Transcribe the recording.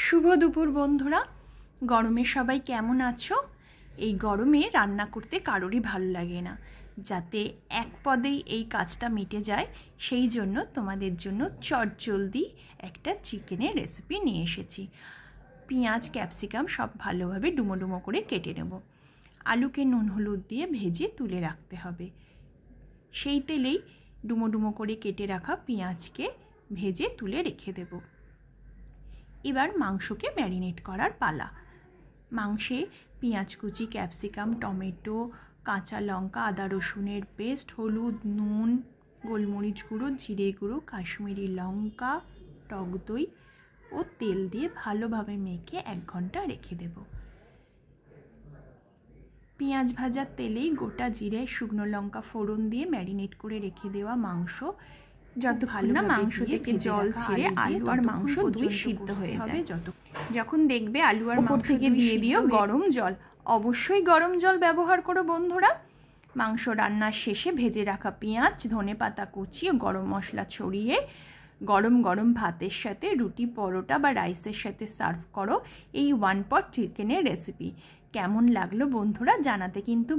শুভ দুপুর বন্ধুরা, গরমে সবাই কেমন আছো? এই গরমে রান্না করতে কারোরই ভালো লাগে না। যাতে এক পদেই এই কাজটা মিটে যায় সেই জন্য তোমাদের জন্য চটজলদি একটা চিকেনের রেসিপি নিয়ে এসেছি। পেঁয়াজ ক্যাপসিকাম সব ভালোভাবে ডুমো ডুমো করে কেটে নেব। আলুকে নুন হলুদ দিয়ে ভেজে তুলে রাখতে হবে। সেই তেলেই ডুমো ডুমো করে কেটে রাখা পেঁয়াজকে ভেজে তুলে রেখে দেব। এবার মাংসকে ম্যারিনেট করার পালা। মাংসে পেঁয়াজ কুচি, ক্যাপসিকাম, টমেটো, কাঁচা লঙ্কা, আদা রসুনের পেস্ট, হলুদ, নুন, গোলমরিচ গুঁড়ো, জিরে গুঁড়ো, কাশ্মীরি লঙ্কা, টক দই ও তেল দিয়ে ভালোভাবে মেখে 1 ঘন্টা রেখে দেব। পেঁয়াজ ভাজার তেলেই গোটা জিরে, শুকনো লঙ্কা ফোড়ন দিয়ে ম্যারিনেট করে রেখে দেওয়া মাংস যতক্ষণ না মাংস থেকে জল ছেড়ে আলু আর মাংস দুই সিদ্ধ হয়ে যায়, যখন দেখবে আলু আর মাংস থেকে দিয়ে দিও গরম জল। অবশ্যই গরম জল ব্যবহার করো বন্ধুরা। মাংস রান্নার শেষে ভেজে রাখা পেঁয়াজ, ধনেপাতা কুচি ও গরম মশলা ছড়িয়ে গরম গরম ভাতের সাথে, রুটি, পরোটা বা রাইসের সাথে সার্ভ করো এই 1 পট চিকেনের রেসিপি। কেমন লাগলো বন্ধুরা জানাতে কিন্তু